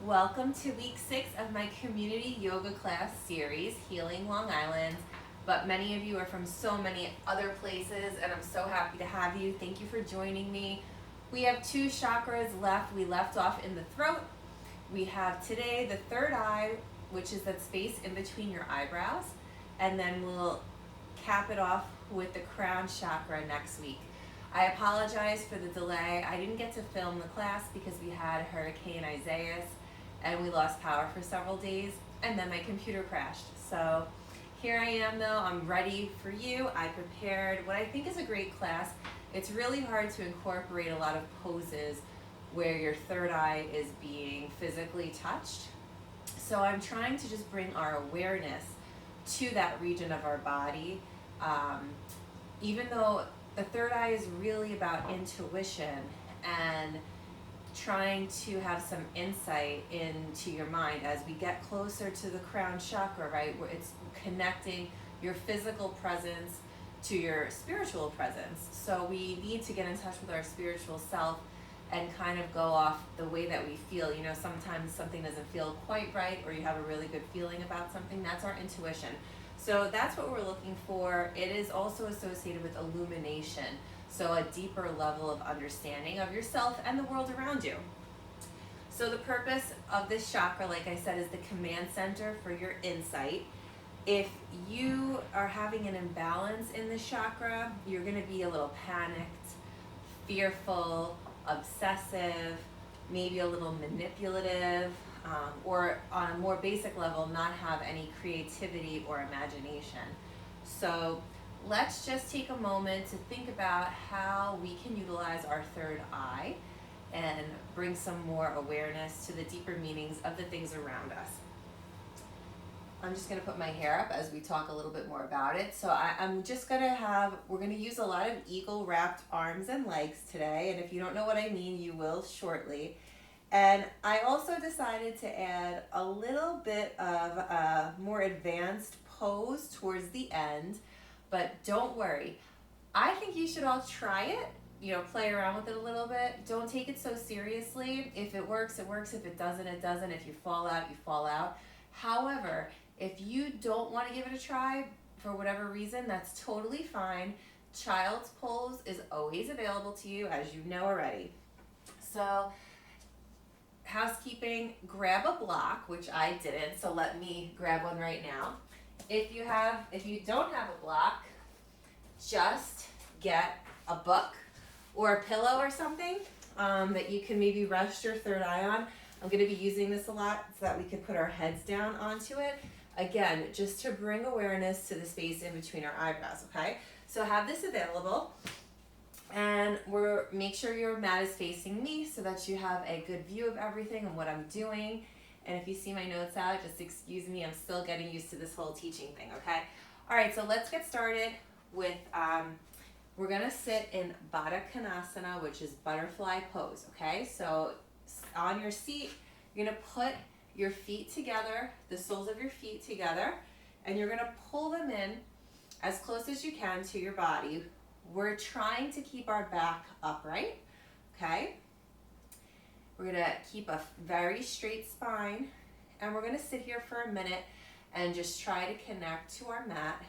Welcome to week 6 of my community yoga class series, Healing Long Island. But many of you are from so many other places, and I'm so happy to have you. Thank you for joining me. We have 2 chakras left. We left off in the throat. We have today the third eye, which is that space in between your eyebrows, and then we'll cap it off with the crown chakra next week. I apologize for the delay. I didn't get to film the class because we had Hurricane Isaias and we lost power for several days, and then my computer crashed. So here I am though, I'm ready for you. I prepared what I think is a great class. It's really hard to incorporate a lot of poses where your third eye is being physically touched. So I'm trying to just bring our awareness to that region of our body. Even though the third eye is really about intuition and trying to have some insight into your mind as we get closer to the crown chakra, right? Where it's connecting your physical presence to your spiritual presence. So we need to get in touch with our spiritual self and kind of go off the way that we feel. You know, sometimes something doesn't feel quite right, or you have a really good feeling about something. That's our intuition. So that's what we're looking for. It is also associated with illumination. So a deeper level of understanding of yourself and the world around you. So the purpose of this chakra, like I said, is the command center for your insight. If you are having an imbalance in this chakra, you're going to be a little panicked, fearful, obsessive, maybe a little manipulative, or on a more basic level, not have any creativity or imagination. So let's just take a moment to think about how we can utilize our third eye and bring some more awareness to the deeper meanings of the things around us. I'm just going to put my hair up as we talk a little bit more about it. So I'm just going to we're going to use a lot of eagle wrapped arms and legs today. And if you don't know what I mean, you will shortly. And I also decided to add a little bit of a more advanced pose towards the end. But don't worry, I think you should all try it, play around with it a little bit. Don't take it so seriously. If it works, it works. If it doesn't, it doesn't. If you fall out, you fall out. However, if you don't want to give it a try for whatever reason, that's totally fine. Child's pose is always available to you, as you know already. So, housekeeping, grab a block, which I didn't, so let me grab one right now. If you don't have a block, just get a book or a pillow or something that you can maybe rest your third eye on. I'm going to be using this a lot so that we can put our heads down onto it. Again, just to bring awareness to the space in between our eyebrows, okay? So have this available, and make sure your mat is facing me so that you have a good view of everything and what I'm doing. And if you see my notes out, just excuse me, I'm still getting used to this whole teaching thing, okay? All right, so let's get started with, we're gonna sit in Baddha Konasana, which is butterfly pose, okay? So on your seat, you're gonna put your feet together, the soles of your feet together, and you're gonna pull them in as close as you can to your body. We're trying to keep our back upright, okay? We're gonna keep a very straight spine, and we're gonna sit here for a minute and just try to connect to our mat.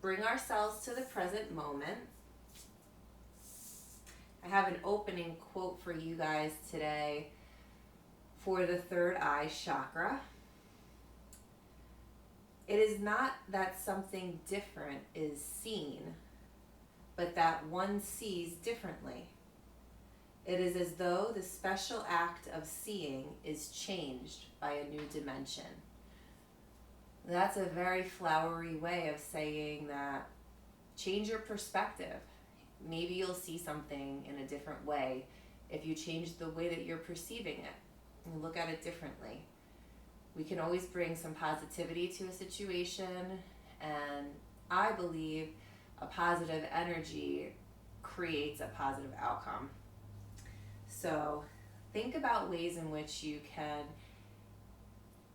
Bring ourselves to the present moment. I have an opening quote for you guys today for the third eye chakra. It is not that something different is seen, but that one sees differently. It is as though the special act of seeing is changed by a new dimension. That's a very flowery way of saying that change your perspective. Maybe you'll see something in a different way if you change the way that you're perceiving it and look at it differently. We can always bring some positivity to a situation, and I believe a positive energy creates a positive outcome. So think about ways in which you can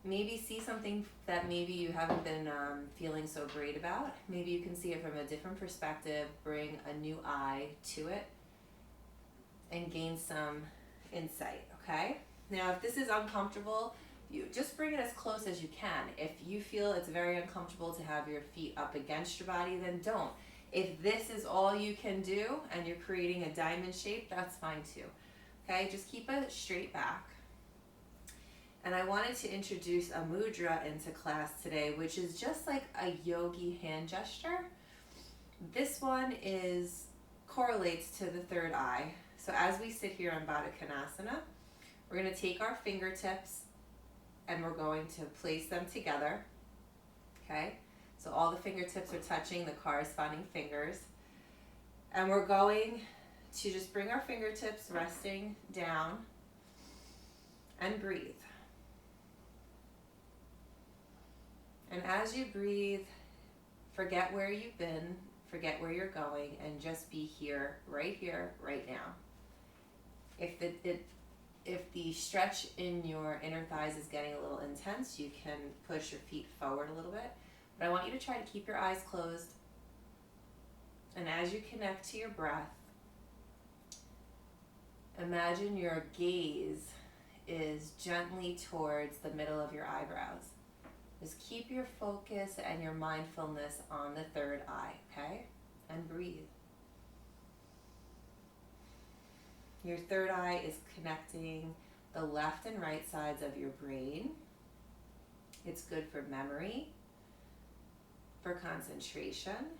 maybe see something that maybe you haven't been feeling so great about. Maybe you can see it from a different perspective, bring a new eye to it, and gain some insight, okay? Now, if this is uncomfortable, you just bring it as close as you can. If you feel it's very uncomfortable to have your feet up against your body, then don't. If this is all you can do and you're creating a diamond shape, that's fine too. Okay, just keep a straight back. And I wanted to introduce a mudra into class today, which is just like a yogi hand gesture. This one correlates to the third eye. So as we sit here in Baddha Konasana, we're going to take our fingertips and we're going to place them together. Okay, so all the fingertips are touching the corresponding fingers. And we're going to just bring our fingertips resting down and breathe. And as you breathe, forget where you've been, forget where you're going, and just be here, right now. If the stretch in your inner thighs is getting a little intense, you can push your feet forward a little bit. But I want you to try to keep your eyes closed. And as you connect to your breath, imagine your gaze is gently towards the middle of your eyebrows. Just keep your focus and your mindfulness on the third eye, okay? And breathe. Your third eye is connecting the left and right sides of your brain. It's good for memory, for concentration,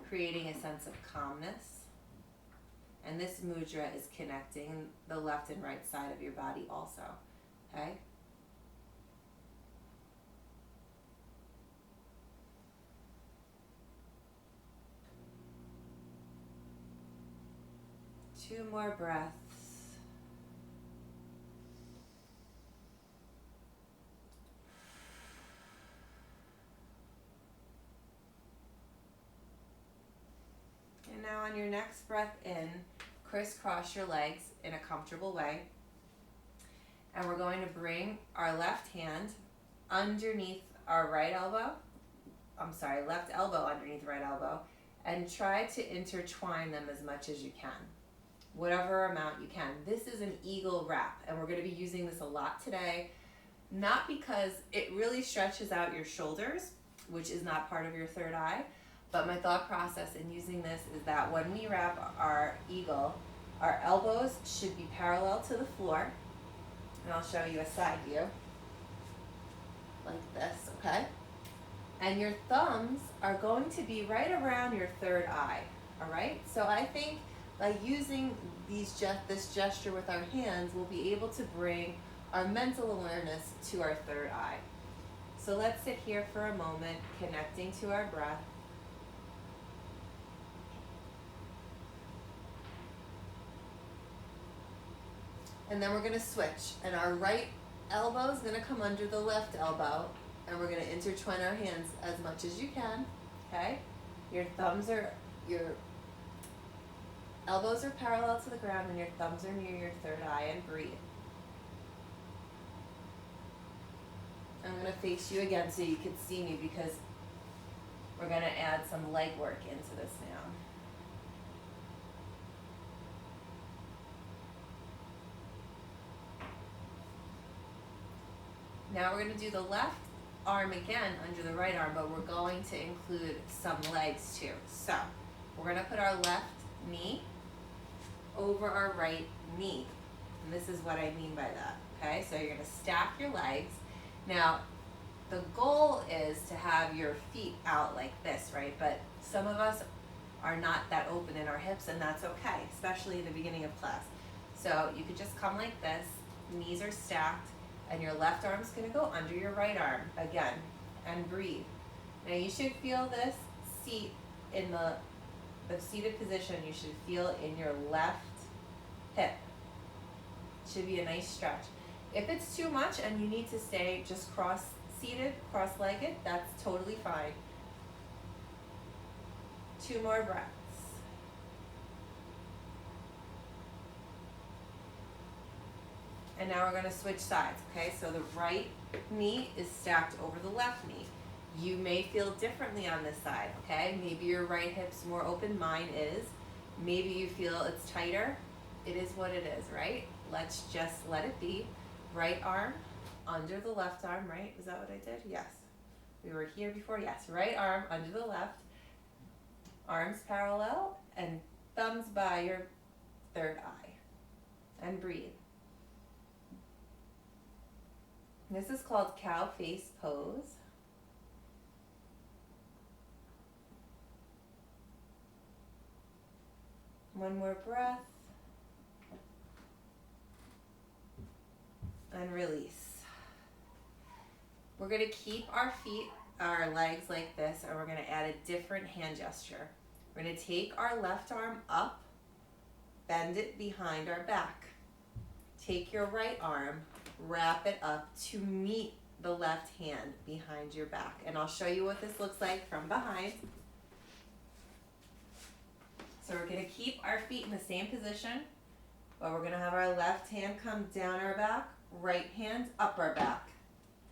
creating a sense of calmness. And this mudra is connecting the left and right side of your body also, okay? Two more breaths. And now on your next breath in, crisscross your legs in a comfortable way. And we're going to bring our left hand underneath our left elbow underneath right elbow, and try to intertwine them as much as you can. Whatever amount you can. This is an eagle wrap, and we're going to be using this a lot today, not because it really stretches out your shoulders, which is not part of your third eye, but my thought process in using this is that when we wrap our eagle, our elbows should be parallel to the floor, and I'll show you a side view, like this, okay? And your thumbs are going to be right around your third eye, all right? So I think by using this gesture with our hands, we'll be able to bring our mental awareness to our third eye. So let's sit here for a moment, connecting to our breath. And then we're going to switch, and our right elbow is going to come under the left elbow, and we're going to intertwine our hands as much as you can, okay? Your elbows are parallel to the ground and your thumbs are near your third eye, and breathe. I'm going to face you again so you can see me, because we're going to add some leg work into this now. Now we're going to do the left arm again under the right arm, but we're going to include some legs too. So we're going to put our left knee over our right knee. And this is what I mean by that, okay? So you're going to stack your legs. Now, the goal is to have your feet out like this, right? But some of us are not that open in our hips, and that's okay, especially in the beginning of class. So you could just come like this, knees are stacked, and your left arm's going to go under your right arm again, and breathe. Now you should feel this seat in the seated position. You should feel in your left hip. Should be a nice stretch. If it's too much and you need to stay just cross-seated, cross-legged, that's totally fine. 2 more breaths. And now we're going to switch sides, okay? So the right knee is stacked over the left knee. You may feel differently on this side, okay? Maybe your right hip's more open, mine is. Maybe you feel it's tighter. It is what it is, right? Let's just let it be. Right arm under the left arm, right? Is that what I did? Yes. We were here before, yes. Right arm under the left, arms parallel, and thumbs by your third eye. And breathe. This is called cow face pose. One more breath. And release. We're going to keep our feet, our legs like this, and we're going to add a different hand gesture. We're going to take our left arm up, bend it behind our back. Take your right arm, wrap it up to meet the left hand behind your back. And I'll show you what this looks like from behind. So we're going to keep our feet in the same position, but we're going to have our left hand come down our back, right hand up our back.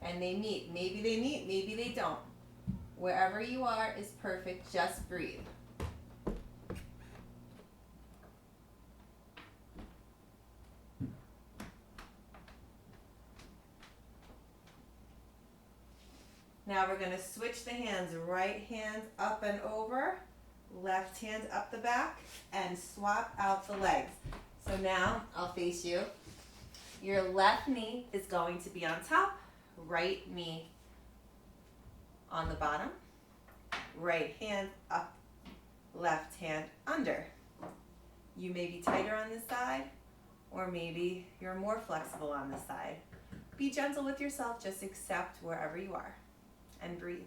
And they meet. Maybe they meet, maybe they don't. Wherever you are is perfect. Just breathe. Now we're going to switch the hands. Right hand up and over, left hand up the back, and swap out the legs. So now I'll face you. Your left knee is going to be on top, right knee on the bottom, right hand up, left hand under. You may be tighter on this side, or maybe you're more flexible on this side. Be gentle with yourself, just accept wherever you are, and breathe.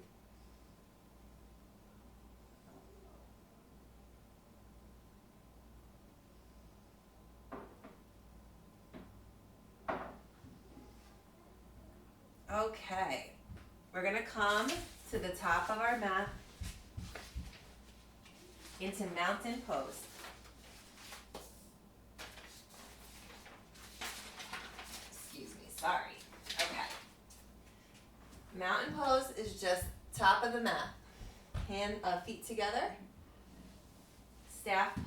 Okay, we're going to come to the top of our mat into mountain pose. Excuse me, sorry. Okay. Mountain pose is just top of the mat. Feet together. Mountain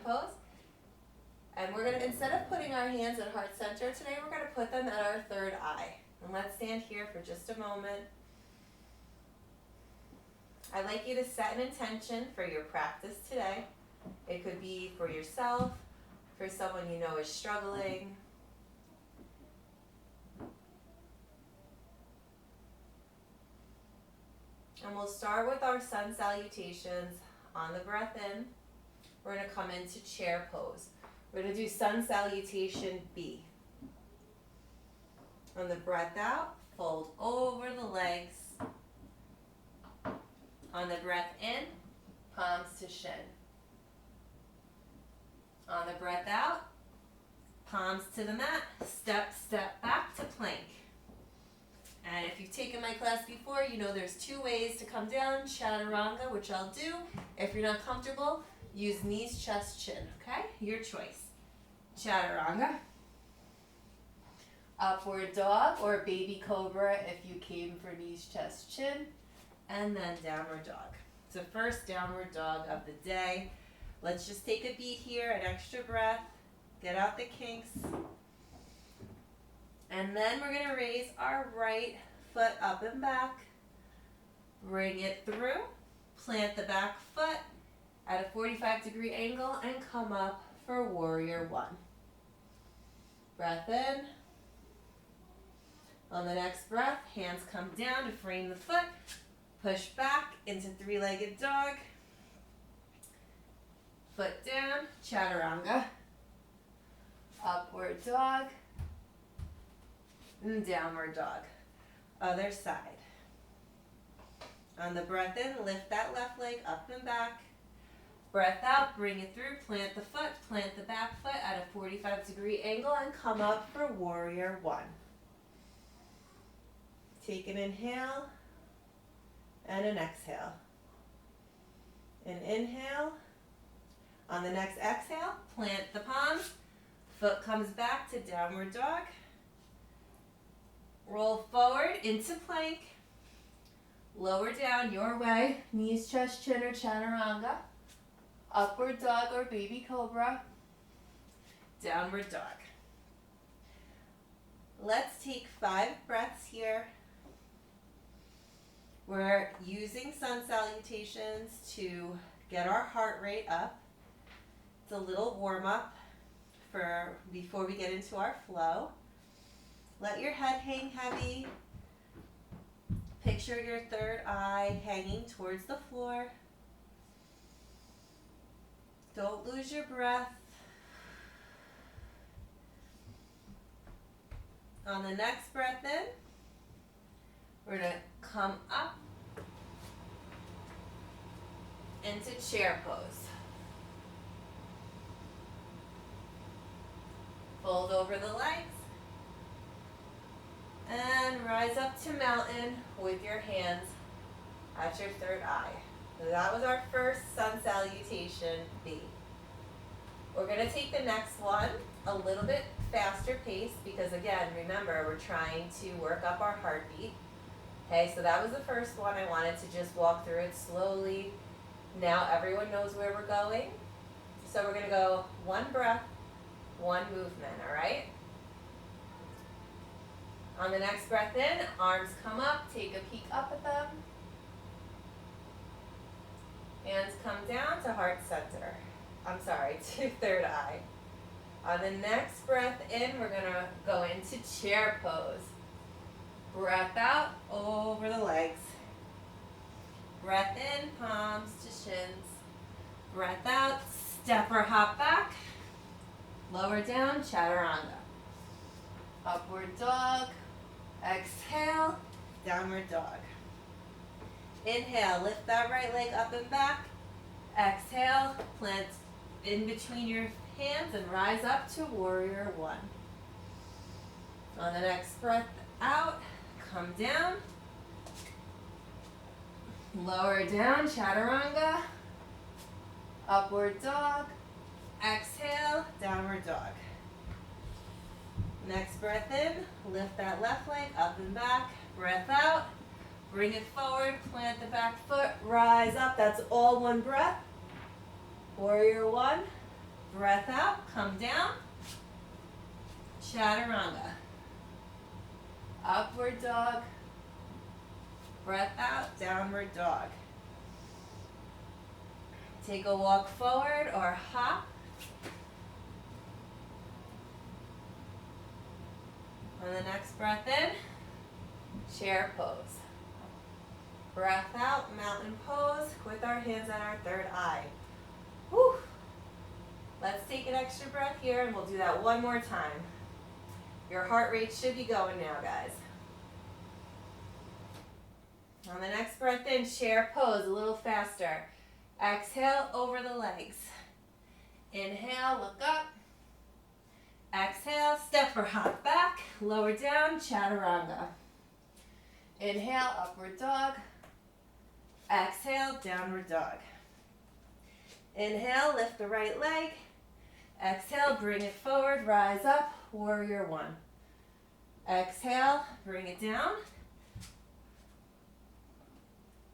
pose. And we're going to, instead of putting our hands at heart center today, we're going to put them at our third eye. And let's stand here for just a moment. I'd like you to set an intention for your practice today. It could be for yourself, for someone you know is struggling. And we'll start with our sun salutations. On the breath in, we're going to come into chair pose. We're going to do sun salutation B. On the breath out, fold over the legs. On the breath in, palms to shin. On the breath out, palms to the mat, step back to plank. And if you've taken my class before, you know there's two ways to come down, chaturanga, which I'll do. If you're not comfortable, use knees, chest, chin, okay? Your choice. Chaturanga. Upward dog or baby cobra if you came for knees, chest, chin. And then downward dog. So first downward dog of the day. Let's just take a beat here, an extra breath. Get out the kinks. And then we're going to raise our right foot up and back. Bring it through. Plant the back foot at a 45-degree angle and come up for warrior one. Breath in. On the next breath, hands come down to frame the foot. Push back into three-legged dog. Foot down, chaturanga. Upward dog. And downward dog. Other side. On the breath in, lift that left leg up and back. Breath out, bring it through, plant the foot, plant the back foot at a 45-degree angle and come up for warrior one. Take an inhale and an exhale. An inhale. On the next exhale, plant the palms. Foot comes back to downward dog. Roll forward into plank. Lower down your way. Knees, chest, chin, or chaturanga. Upward dog or baby cobra. downward dog. Let's take 5 breaths here. We're using sun salutations to get our heart rate up. It's a little warm up for before we get into our flow. Let your head hang heavy. Picture your third eye hanging towards the floor. Don't lose your breath. On the next breath in, we're going to come up into chair pose. Fold over the legs and rise up to mountain with your hands at your third eye. So that was our first sun salutation B. We're going to take the next one a little bit faster pace because again, remember, we're trying to work up our heartbeat. Okay, so that was the first one. I wanted to just walk through it slowly. Now everyone knows where we're going. So we're going to go 1 breath, 1 movement, all right? On the next breath in, arms come up, take a peek up at them. Hands come down to heart center. I'm sorry, to third eye. On the next breath in, we're gonna go into chair pose. Breath out over the legs. Breath in, palms to shins. Breath out, step or hop back. Lower down, chaturanga. Upward dog. Exhale, downward dog. Inhale, lift that right leg up and back. Exhale, plant in between your hands and rise up to warrior 1. On the next breath out, come down. Lower down, chaturanga. Upward dog. Exhale, downward dog. Next breath in, lift that left leg up and back. Breath out, bring it forward, plant the back foot, rise up. That's all 1 breath. Warrior 1. Breath out, come down. Chaturanga. Upward dog. Breath out, downward dog. Take a walk forward or hop. On the next breath in, chair pose. Breath out, mountain pose with our hands on our third eye. Whew. Let's take an extra breath here and we'll do that 1 more time. Your heart rate should be going now, guys. On the next breath in, chair pose, a little faster. Exhale over the legs. Inhale, look up. Exhale, step or hop back. Lower down, chaturanga. Inhale, upward dog. Exhale, downward dog. Inhale, lift the right leg. Exhale, bring it forward, rise up, warrior 1. Exhale, bring it down.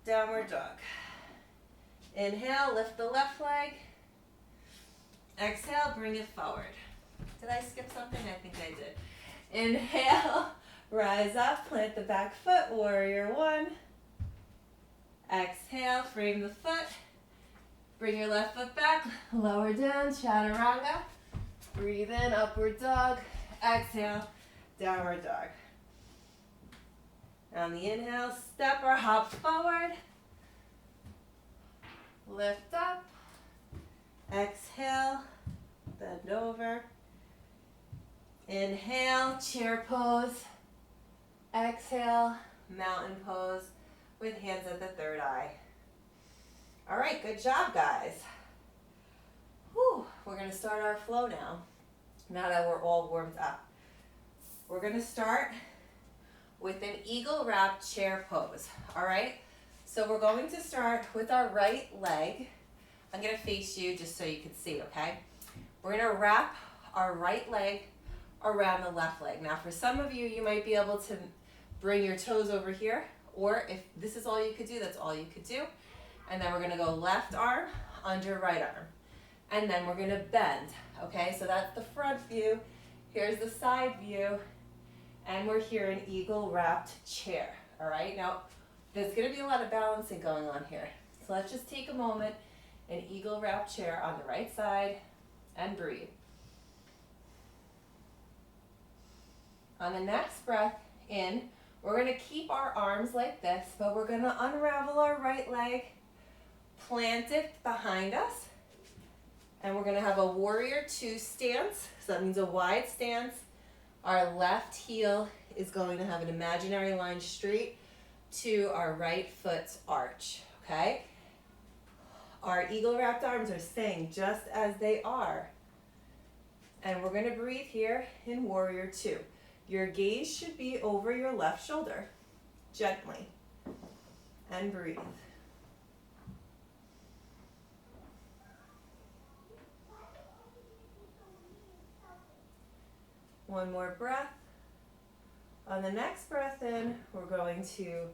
Downward dog. Inhale, lift the left leg. Exhale, bring it forward. Did I skip something? I think I did. Inhale, rise up, plant the back foot, warrior 1. Exhale, frame the foot. Bring your left foot back, lower down, chaturanga. Breathe in, upward dog. Exhale, downward dog. On the inhale, step or hop forward. Lift up. Exhale, bend over. Inhale, chair pose. Exhale, mountain pose with hands at the third eye. All right, good job, guys. Whew, we're going to start our flow now that we're all warmed up. We're going to start with an eagle wrap chair pose, all right? So we're going to start with our right leg. I'm going to face you just so you can see, okay? We're going to wrap our right leg around the left leg. Now, for some of you, you might be able to bring your toes over here, or if this is all you could do, that's all you could do. And then we're going to go left arm under right arm. and then we're gonna bend, okay? So that's the front view. Here's the side view, and we're here in eagle wrapped chair, all right? Now, there's gonna be a lot of balancing going on here. So let's just take a moment, an eagle wrapped chair on the right side, and breathe. On the next breath in, we're gonna keep our arms like this, but we're gonna unravel our right leg, plant it behind us, and we're gonna have a warrior two stance. So that means a wide stance. Our left heel is going to have an imaginary line straight to our right foot's arch, okay? Our eagle wrapped arms are staying just as they are. And we're gonna breathe here in warrior two. Your gaze should be over your left shoulder, gently, and breathe. One more breath. On the next breath in, we're going to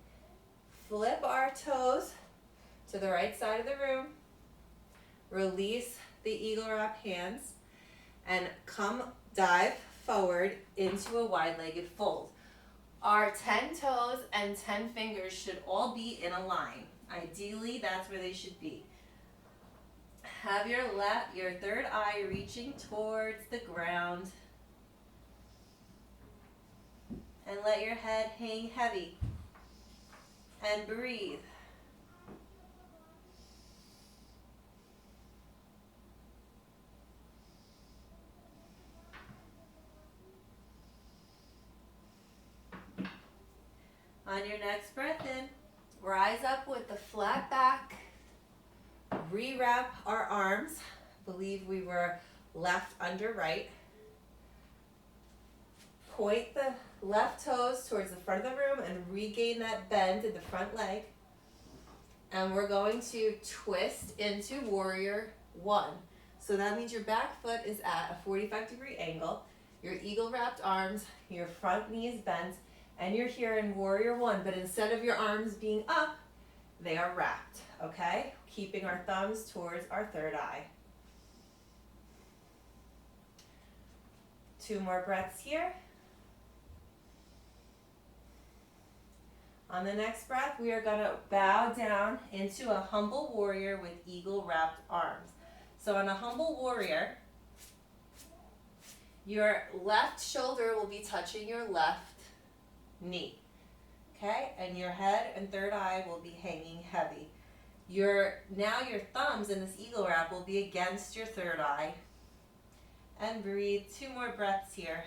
flip our toes to the right side of the room, release the eagle wrap hands, and come dive forward into a wide-legged fold. Our 10 toes and 10 fingers should all be in a line. Ideally, that's where they should be. Have your third eye reaching towards the ground. And let your head hang heavy. And breathe. On your next breath in, rise up with the flat back. Rewrap our arms. I believe we were left under right. Point the left toes towards the front of the room and regain that bend in the front leg. And we're going to twist into warrior one. So that means your back foot is at a 45-degree angle, your eagle wrapped arms, your front knee is bent, and you're here in warrior one, but instead of your arms being up, they are wrapped, okay? Keeping our thumbs towards our third eye. 2 more breaths here. On the next breath, we are gonna bow down into a humble warrior with eagle wrapped arms. So on a humble warrior, your left shoulder will be touching your left knee, okay? And your head and third eye will be hanging heavy. Now your thumbs in this eagle wrap will be against your third eye. And breathe, 2 more breaths here.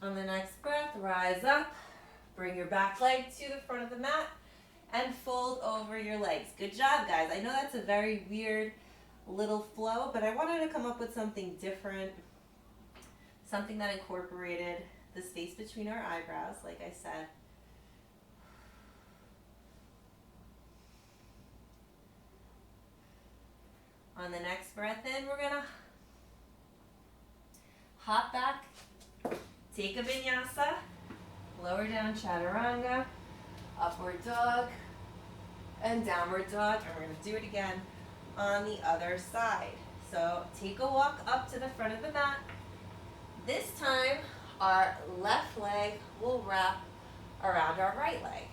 On the next breath, rise up, bring your back leg to the front of the mat, and fold over your legs. Good job, guys. I know that's a very weird little flow, but I wanted to come up with something different, something that incorporated the space between our eyebrows, like I said. On the next breath in, we're gonna hop back, take a vinyasa, lower down chaturanga, upward dog, and downward dog. And we're gonna do it again on the other side. So take a walk up to the front of the mat. This time, our left leg will wrap around our right leg.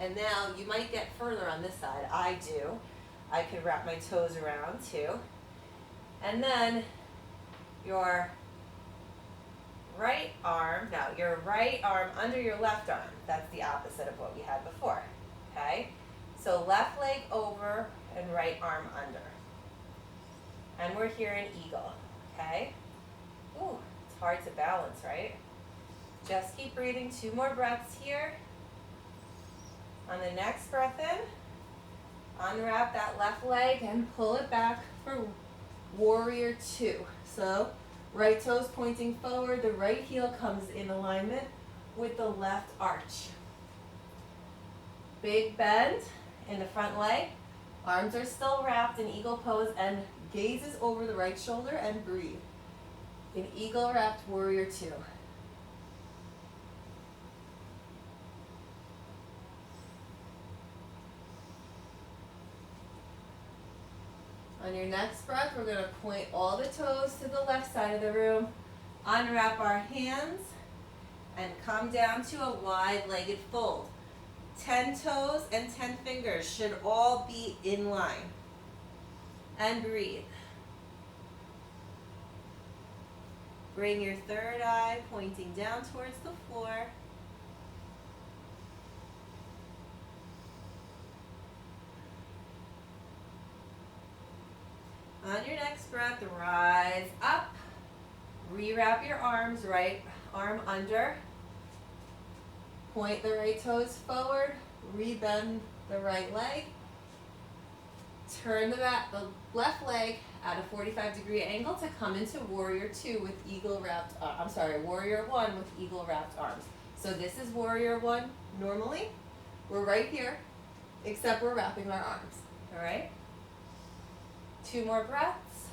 And now you might get further on this side. I do. I could wrap my toes around too. And then your right arm under your left arm. That's the opposite of what we had before, okay? So left leg over and right arm under. And we're here in eagle, okay? Ooh, it's hard to balance, right? Just keep breathing, 2 more breaths here. On the next breath in, unwrap that left leg and pull it back for warrior two. So right toes pointing forward, the right heel comes in alignment with the left arch. Big bend in the front leg. Arms are still wrapped in eagle pose and gaze is over the right shoulder and breathe. In eagle wrapped warrior two. On your next breath, we're going to point all the toes to the left side of the room, unwrap our hands, and come down to a wide-legged fold. 10 toes and 10 fingers should all be in line. And breathe. Bring your third eye pointing down towards the floor. On your next breath, rise up. Rewrap your arms, right arm under. Point the right toes forward. Rebend the right leg. Turn the left leg at a 45-degree angle to come into Warrior 2 with Warrior 1 with eagle wrapped arms. So this is Warrior 1 normally. We're right here, except we're wrapping our arms, all right? 2 more breaths.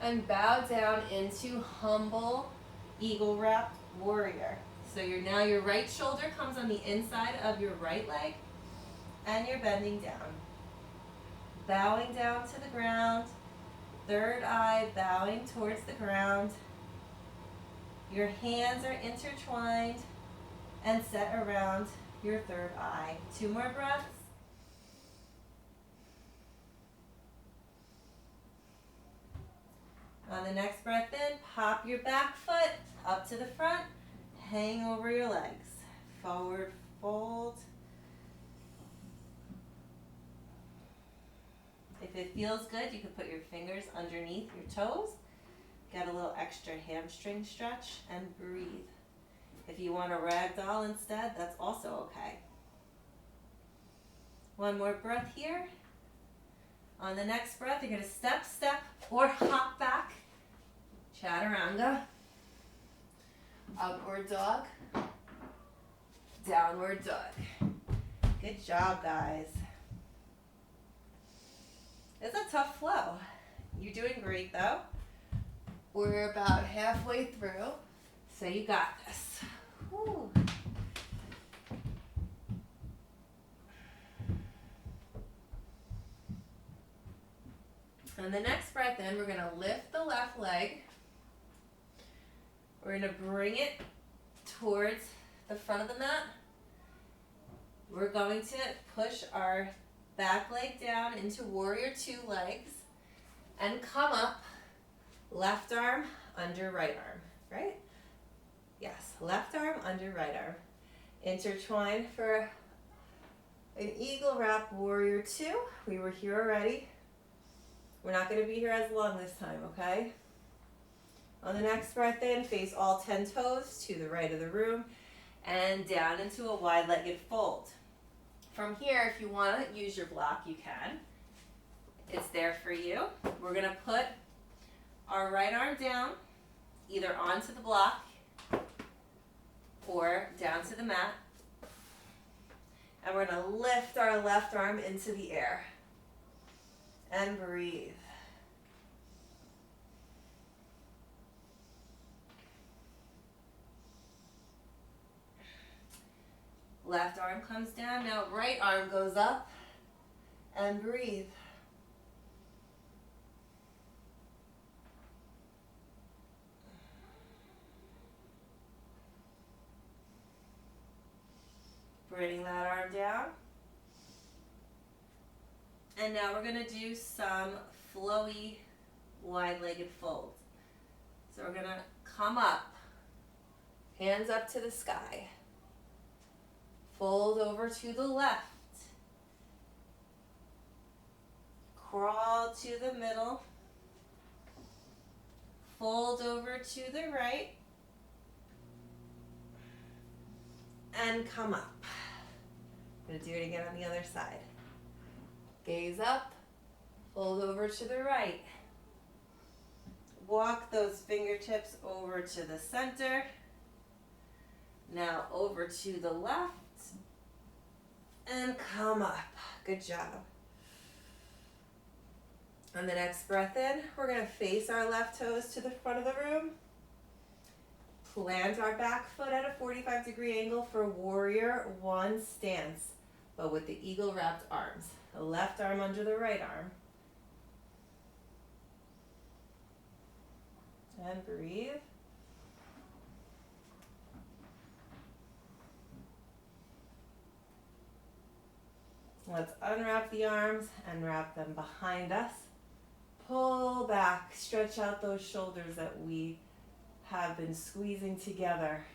And bow down into humble eagle wrapped warrior. So now your right shoulder comes on the inside of your right leg, and you're bending down. Bowing down to the ground, third eye bowing towards the ground. Your hands are intertwined and set around your third eye. 2 more breaths. On the next breath in, pop your back foot up to the front, hang over your legs. Forward fold. If it feels good, you can put your fingers underneath your toes. Get a little extra hamstring stretch and breathe. If you want a ragdoll instead, that's also okay. 1 more breath here. On the next breath, you're going to step, or hop back. Chaturanga. Upward dog. Downward dog. Good job, guys. It's a tough flow. You're doing great, though. We're about halfway through, so you got this. Whew. On the next breath in, we're going to lift the left leg. We're going to bring it towards the front of the mat. We're going to push our back leg down into Warrior 2 legs and come up, left arm under right arm, right? Yes, left arm under right arm. Intertwine for an eagle wrap Warrior 2. We were here already. We're not going to be here as long this time, okay? On the next breath in, face all 10 toes to the right of the room and down into a wide-legged fold. From here, if you want to use your block, you can. It's there for you. We're going to put our right arm down, either onto the block or down to the mat. And we're going to lift our left arm into the air. And breathe. Left arm comes down. Now right arm goes up. And breathe. Bring that arm down. And now we're going to do some flowy, wide-legged folds. So we're going to come up, hands up to the sky. Fold over to the left. Crawl to the middle. Fold over to the right. And come up. I'm going to do it again on the other side. Gaze up, fold over to the right. Walk those fingertips over to the center. Now over to the left. And come up. Good job. On the next breath in, we're going to face our left toes to the front of the room. Plant our back foot at a 45-degree angle for Warrior 1 stance, but with the eagle wrapped arms. The left arm under the right arm. And breathe. Let's unwrap the arms and wrap them behind us. Pull back, stretch out those shoulders that we have been squeezing together.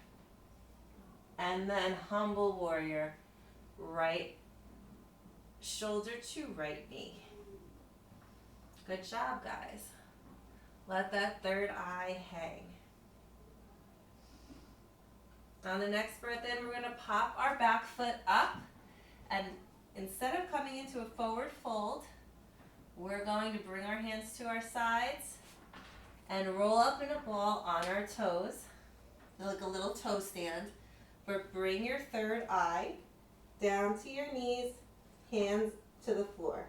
And then humble warrior, right shoulder to right knee. Good job, guys. Let that third eye hang. On the next breath in, we're going to pop our back foot up, and instead of coming into a forward fold, we're going to bring our hands to our sides and roll up in a ball on our toes, like a little toe stand. But bring your third eye down to your knees, hands to the floor.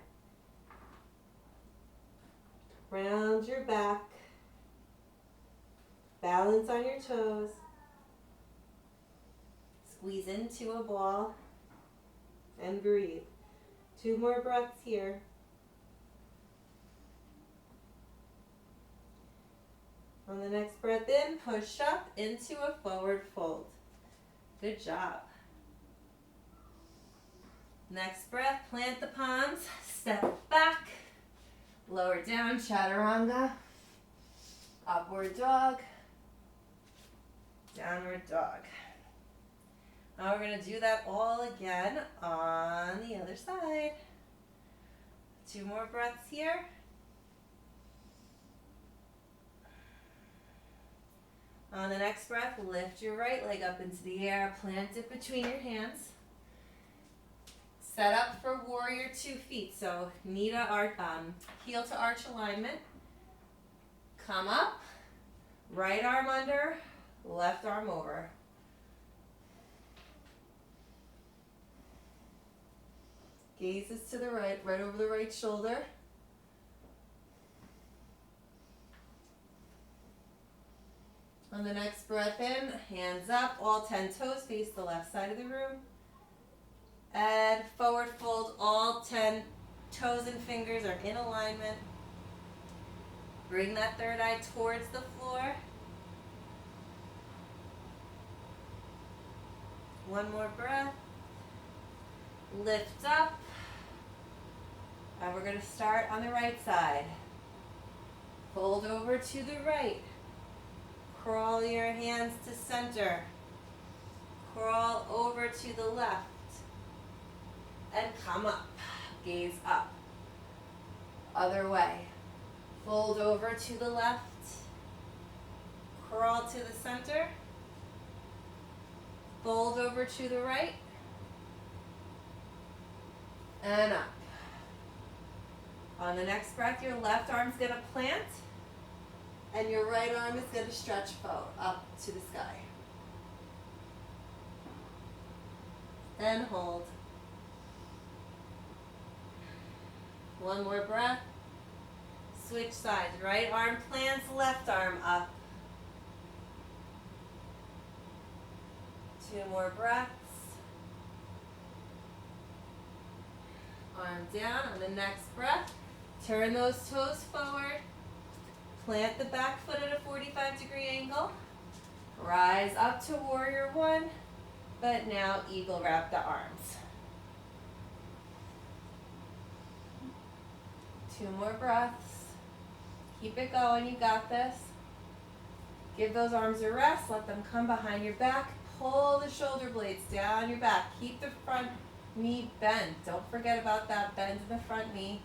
Round your back, balance on your toes, squeeze into a ball, and breathe. 2 more breaths here. On the next breath in, push up into a forward fold. Good job. Next breath, plant the palms, step back, lower down, chaturanga, upward dog, downward dog. Now we're going to do that all again on the other side. 2 more breaths here. On the next breath, lift your right leg up into the air, plant it between your hands. Set up for warrior 2 feet, so knee to arch, heel to arch alignment. Come up, right arm under, left arm over. Gaze is to the right, right over the right shoulder. On the next breath in, hands up, all 10 toes face the left side of the room. And forward fold, all 10 toes and fingers are in alignment. Bring that third eye towards the floor. 1 more breath. Lift up. And we're going to start on the right side. Fold over to the right. Crawl your hands to center. Crawl over to the left. And come up. Gaze up. Other way. Fold over to the left. Crawl to the center. Fold over to the right. And up. On the next breath, your left arm's going to plant. And your right arm is going to stretch forward, up to the sky. And hold. 1 more breath. Switch sides. Right arm plants, left arm up. 2 more breaths. Arm down. On the next breath, turn those toes forward. Plant the back foot at a 45-degree angle. Rise up to warrior 1, but now eagle wrap the arms. 2 more breaths. Keep it going, you got this. Give those arms a rest, let them come behind your back. Pull the shoulder blades down your back. Keep the front knee bent. Don't forget about that bend in the front knee.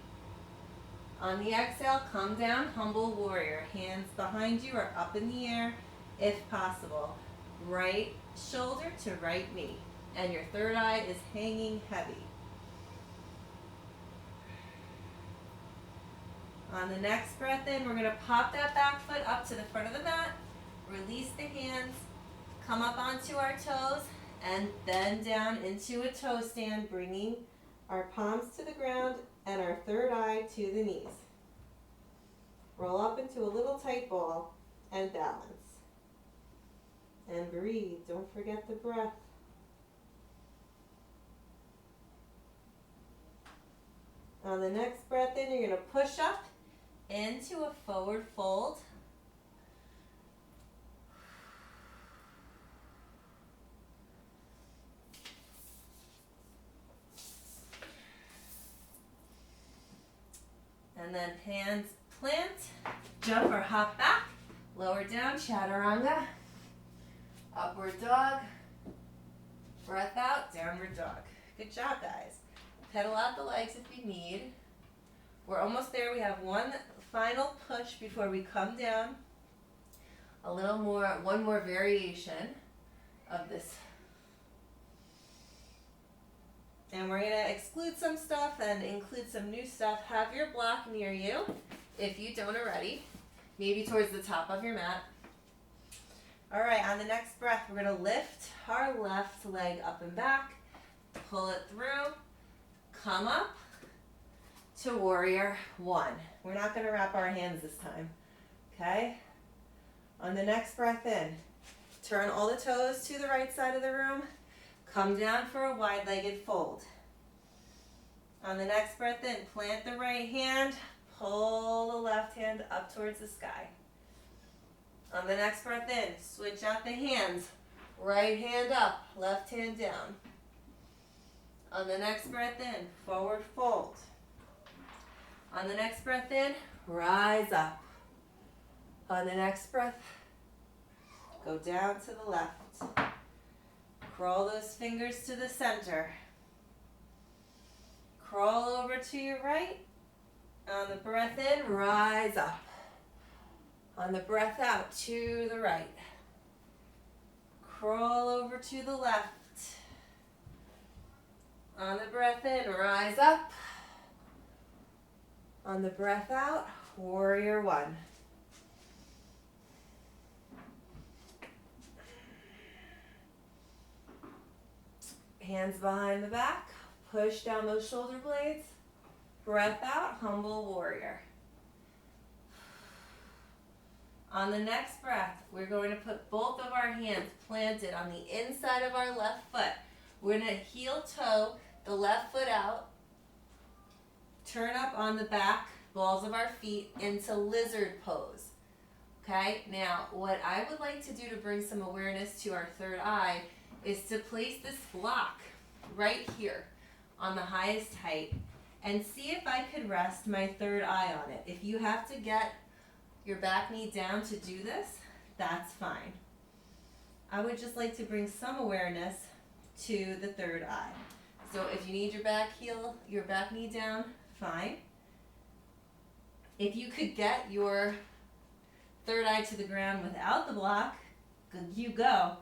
On the exhale, come down, humble warrior. Hands behind you or up in the air if possible. Right shoulder to right knee. And your third eye is hanging heavy. On the next breath in, we're going to pop that back foot up to the front of the mat. Release the hands. Come up onto our toes and bend down into a toe stand, bringing our palms to the ground and our third eye to the knees. Roll up into a little tight ball and balance. And breathe. Don't forget the breath. On the next breath in, you're going to push up into a forward fold. And then hands plant, jump or hop back, lower down, chaturanga, upward dog, breath out, downward dog. Good job, guys. Pedal out the legs if you need. We're almost there. We have one final push before we come down. A little more, one more variation of this. And we're going to exclude some stuff and include some new stuff. Have your block near you, if you don't already, maybe towards the top of your mat. All right, on the next breath, we're going to lift our left leg up and back, pull it through, come up to warrior one. We're not going to wrap our hands this time, okay? On the next breath in, turn all the toes to the right side of the room. Come down for a wide-legged fold. On the next breath in, plant the right hand, pull the left hand up towards the sky. On the next breath in, switch out the hands. Right hand up, left hand down. On the next breath in, forward fold. On the next breath in, rise up. On the next breath, go down to the left. Crawl those fingers to the center. Crawl over to your right. On the breath in, rise up. On the breath out, to the right. Crawl over to the left. On the breath in, rise up. On the breath out, warrior one. Hands behind the back, push down those shoulder blades. Breath out, humble warrior. On the next breath, we're going to put both of our hands planted on the inside of our left foot. We're going to heel toe the left foot out, turn up on the back balls of our feet into lizard pose. Okay, now what I would like to do to bring some awareness to our third eye is to place this block right here on the highest height and see if I could rest my third eye on it. If you have to get your back knee down to do this, that's fine. I would just like to bring some awareness to the third eye. So if you need your back knee down, fine. If you could get your third eye to the ground without the block, you go.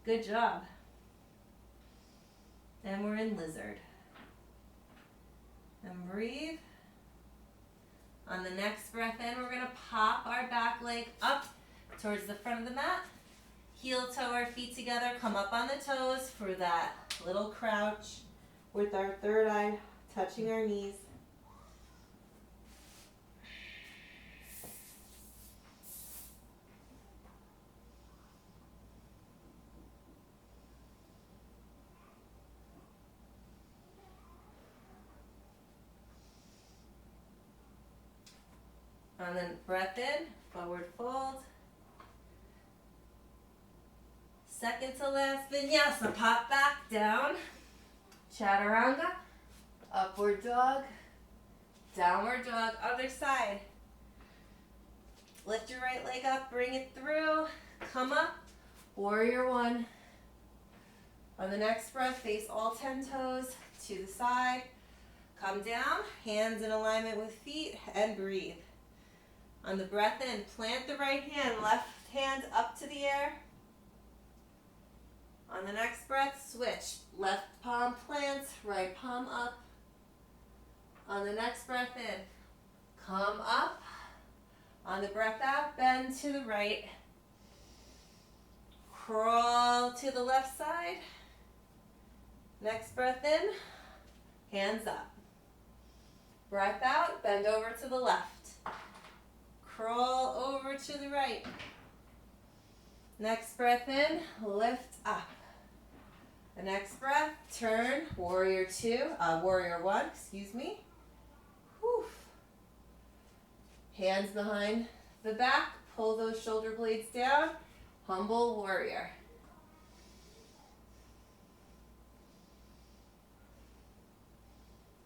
Good job. And we're in lizard. And breathe. On the next breath in, we're going to pop our back leg up towards the front of the mat. Heel toe our feet together. Come up on the toes for that little crouch with our third eye touching our knees. And then breath in, forward fold. Second to last vinyasa, pop back down. Chaturanga, upward dog, downward dog, other side. Lift your right leg up, bring it through, come up, warrior one. On the next breath, face all 10 toes to the side. Come down, hands in alignment with feet, and breathe. On the breath in, plant the right hand, left hand up to the air. On the next breath, switch. Left palm plants, right palm up. On the next breath in, come up. On the breath out, bend to the right. Crawl to the left side. Next breath in, hands up. Breath out, bend over to the left. Crawl over to the right. Next breath in, lift up. The next breath, turn, warrior one, excuse me. Whew. Hands behind the back, pull those shoulder blades down, humble warrior.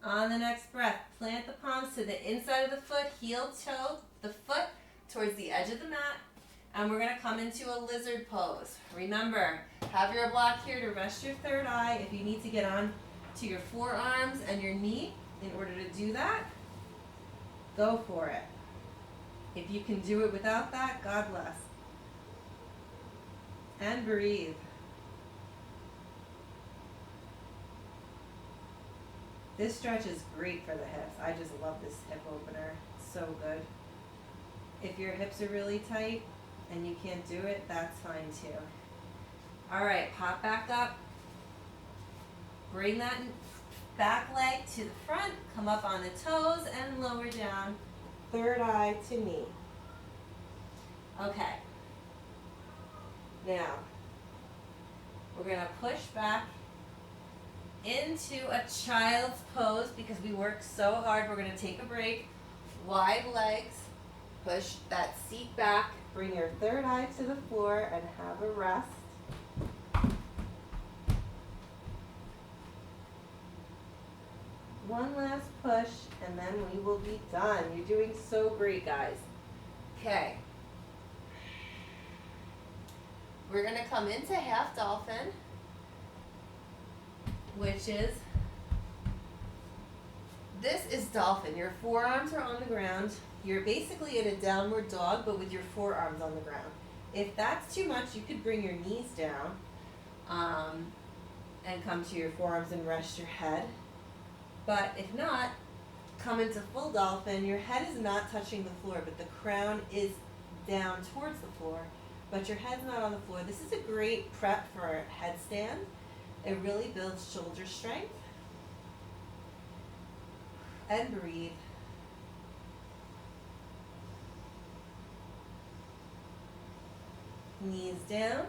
On the next breath, plant the palms to the inside of the foot, heel toe the foot towards the edge of the mat, and we're gonna come into a lizard pose. Remember, have your block here to rest your third eye. If you need to get on to your forearms and your knee in order to do that, go for it. If you can do it without that, God bless. And breathe. This stretch is great for the hips. I just love this hip opener. It's so good. If your hips are really tight and you can't do it, that's fine too. All right, pop back up. Bring that back leg to the front. Come up on the toes and lower down. Third eye to knee. Okay. Now, we're going to push back into a child's pose because we work so hard. We're going to take a break. Wide legs. Push that seat back. Bring your third eye to the floor and have a rest. One last push and then we will be done. You're doing so great, guys. Okay. We're going to come into half dolphin, which is, this is dolphin. Your forearms are on the ground. You're basically in a downward dog, but with your forearms on the ground. If that's too much, you could bring your knees down and come to your forearms and rest your head. But if not, come into full dolphin. Your head is not touching the floor, but the crown is down towards the floor, but your head's not on the floor. This is a great prep for a headstand. It really builds shoulder strength. And breathe. Knees down.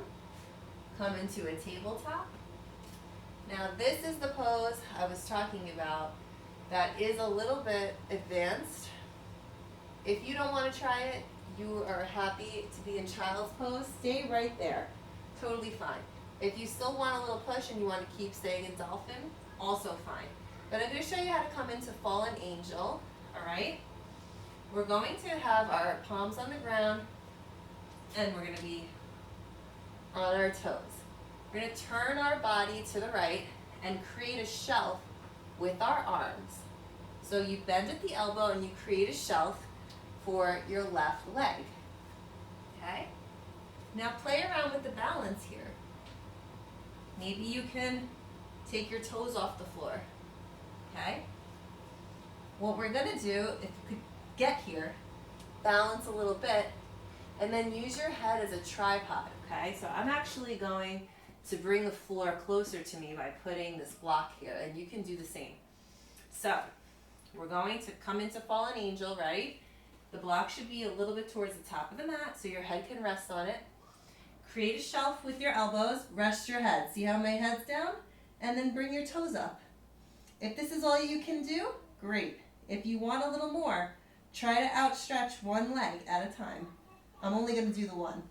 Come into a tabletop. Now this is the pose I was talking about that is a little bit advanced. If you don't want to try it, you are happy to be in child's pose, stay right there. Totally fine. If you still want a little push and you want to keep staying in dolphin, also fine. But I'm going to show you how to come into fallen angel, all right? We're going to have our palms on the ground and we're going to be on our toes. We're going to turn our body to the right and create a shelf with our arms. So you bend at the elbow and you create a shelf for your left leg. Okay? Now play around with the balance here. Maybe you can take your toes off the floor. Okay? What we're going to do, if you could get here, balance a little bit, and then use your head as a tripod. Okay? So I'm actually going to bring the floor closer to me by putting this block here, and you can do the same. So we're going to come into fallen angel, right? The block should be a little bit towards the top of the mat so your head can rest on it. Create a shelf with your elbows, rest your head. See how my head's down? And then bring your toes up. If this is all you can do, great. If you want a little more, try to outstretch one leg at a time. I'm only going to do the one.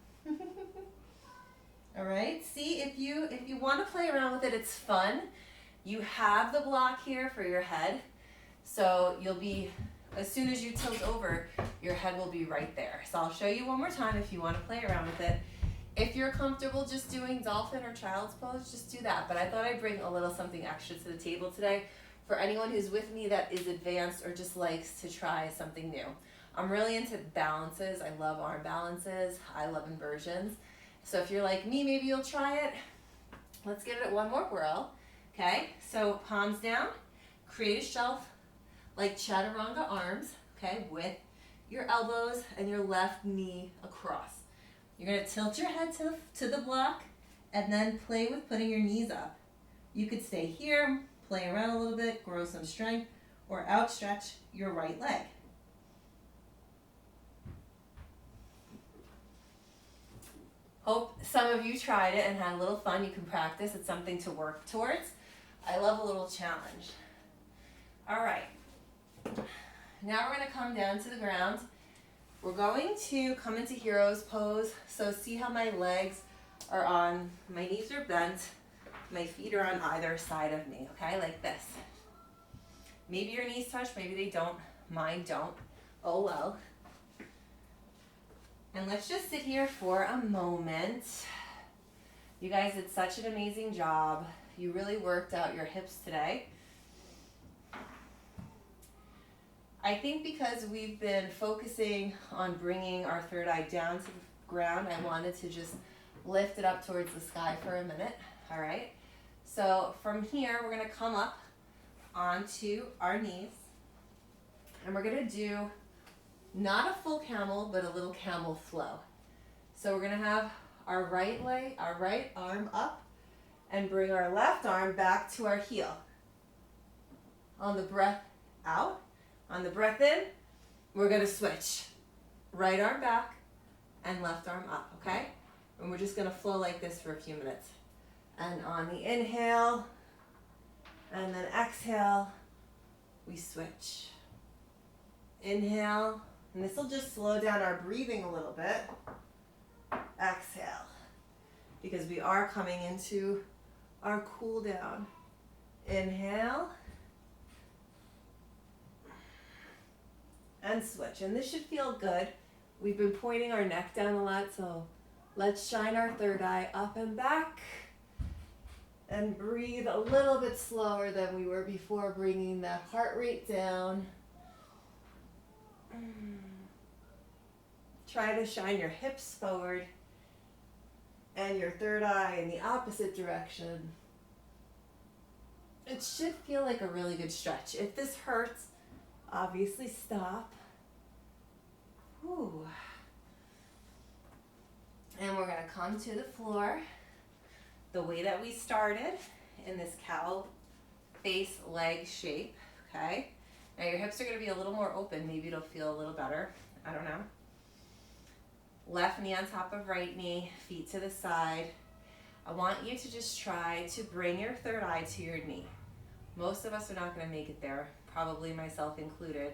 All right, see, if you want to play around with it, it's fun. You have the block here for your head, so you'll be, as soon as you tilt over, your head will be right there. So I'll show you one more time if you want to play around with it. If you're comfortable just doing dolphin or child's pose, just do that. But I thought I'd bring a little something extra to the table today for anyone who's with me that is advanced or just likes to try something new. I'm really into balances. I love arm balances. I love inversions. So if you're like me, maybe you'll try it. Let's give it one more whirl. Okay, so palms down, create a shelf like chaturanga arms, okay, with your elbows and your left knee across. You're going to tilt your head to the block and then play with putting your knees up. You could stay here, play around a little bit, grow some strength, or outstretch your right leg. Hope some of you tried it and had a little fun. You can practice. It's something to work towards. I love a little challenge. All right. Now we're going to come down to the ground. We're going to come into hero's pose. So see how my legs are on, my knees are bent, my feet are on either side of me, okay, like this. Maybe your knees touch, maybe they don't. Mine don't. Oh well. And let's just sit here for a moment. You guys did such an amazing job. You really worked out your hips today. I think because we've been focusing on bringing our third eye down to the ground, I wanted to just lift it up towards the sky for a minute. All right. So from here, we're going to come up onto our knees. And we're going to do not a full camel, but a little camel flow. So we're going to have our right leg, our right arm up, and bring our left arm back to our heel. On the breath out, on the breath in, we're going to switch. Right arm back and left arm up, okay? And we're just going to flow like this for a few minutes. And on the inhale, and then exhale, we switch. Inhale, and this will just slow down our breathing a little bit. Exhale, because we are coming into our cool down. Inhale, and switch. And this should feel good. We've been pointing our neck down a lot, so let's shine our third eye up and back. And breathe a little bit slower than we were before, bringing the heart rate down. Try to shine your hips forward and your third eye in the opposite direction. It should feel like a really good stretch. If this hurts, obviously stop. Whew. And we're going to come to the floor the way that we started, in this cow face leg shape, okay? Now your hips are going to be a little more open. Maybe it'll feel a little better. I don't know. Left knee on top of right knee, feet to the side. I want you to just try to bring your third eye to your knee. Most of us are not going to make it there, probably myself included,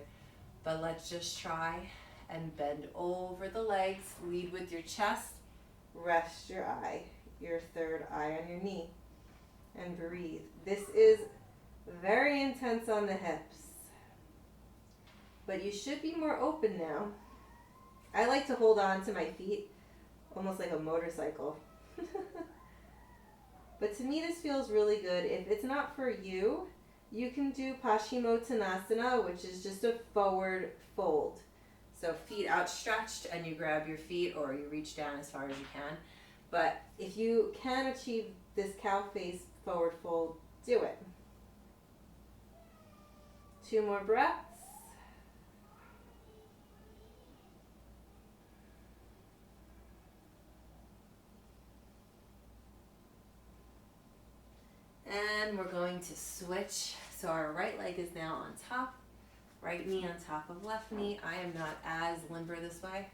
but let's just try and bend over the legs. Lead with your chest. Rest your eye, your third eye on your knee, and breathe. This is very intense on the hips, but you should be more open now. I like to hold on to my feet almost like a motorcycle. But to me, this feels really good. If it's not for you, you can do Paschimottanasana, which is just a forward fold. So feet outstretched, and you grab your feet, or you reach down as far as you can. But if you can achieve this cow face forward fold, do it. 2 more breaths. And we're going to switch. So our right leg is now on top, right knee on top of left knee. I am not as limber this way.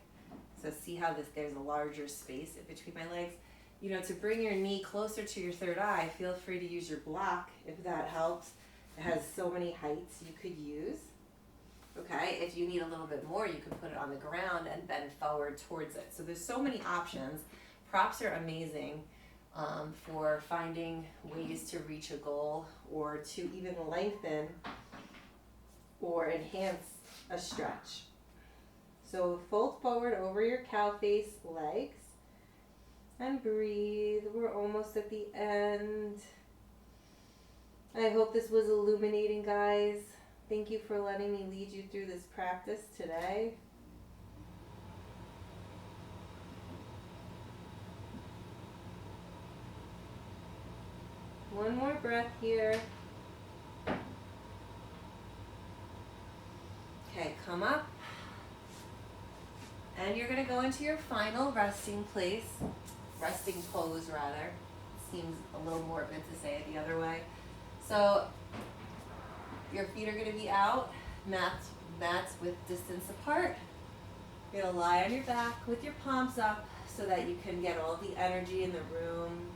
So see how there's a larger space in between my legs. You know, to bring your knee closer to your third eye, feel free to use your block if that helps. It has so many heights you could use. Okay, if you need a little bit more, you can put it on the ground and bend forward towards it. So there's so many options. Props are amazing for finding ways to reach a goal, or to even lengthen or enhance a stretch. So fold forward over your cow face legs and breathe. We're almost at the end. I hope this was illuminating, guys. Thank you for letting me lead you through this practice today. One more breath here. Okay, come up. And you're going to go into your final resting place, resting pose rather. Seems a little morbid to say it the other way. So your feet are going to be out, mats with distance apart. You're going to lie on your back with your palms up so that you can get all the energy in the room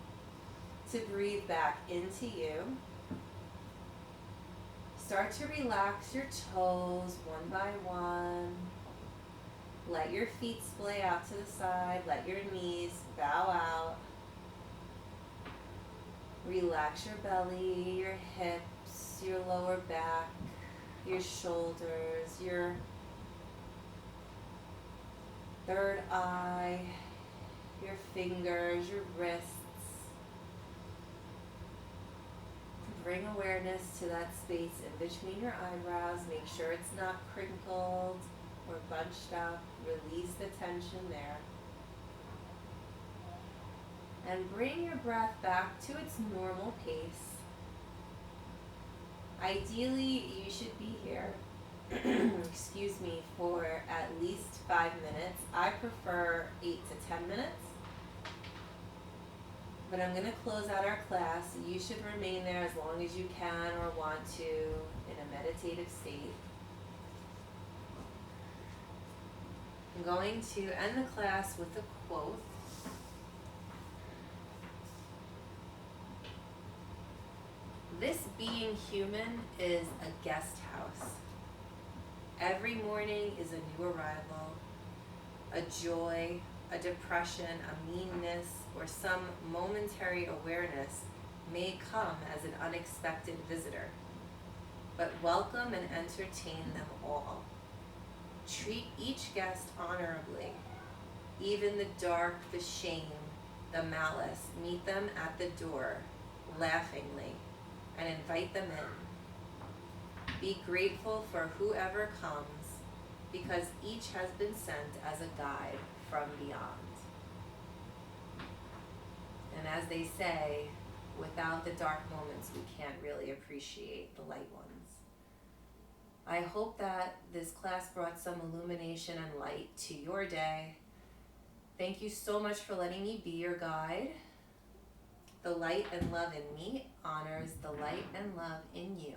to breathe back into you. Start to relax your toes one by one. Let your feet splay out to the side. Let your knees bow out. Relax your belly, your hips, your lower back. your shoulders, your third eye, your fingers, your wrists. Bring awareness to that space in between your eyebrows. Make sure it's not crinkled or bunched up. Release the tension there. And bring your breath back to its normal pace. Ideally, you should be here, excuse me, for at least 5 minutes. I prefer 8 to 10 minutes. But I'm going to close out our class. You should remain there as long as you can or want to in a meditative state. I'm going to end the class with a quote. This being human is a guest house. Every morning is a new arrival, a joy, a depression, a meanness, or some momentary awareness may come as an unexpected visitor. But welcome and entertain them all. Treat each guest honorably. Even the dark, the shame, the malice, meet them at the door, laughingly, and invite them in. Be grateful for whoever comes, because each has been sent as a guide from beyond. And as they say, without the dark moments, we can't really appreciate the light ones. I hope that this class brought some illumination and light to your day. Thank you so much for letting me be your guide. The light and love in me honors the light and love in you.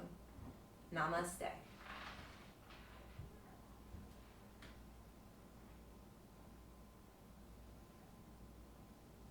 Namaste.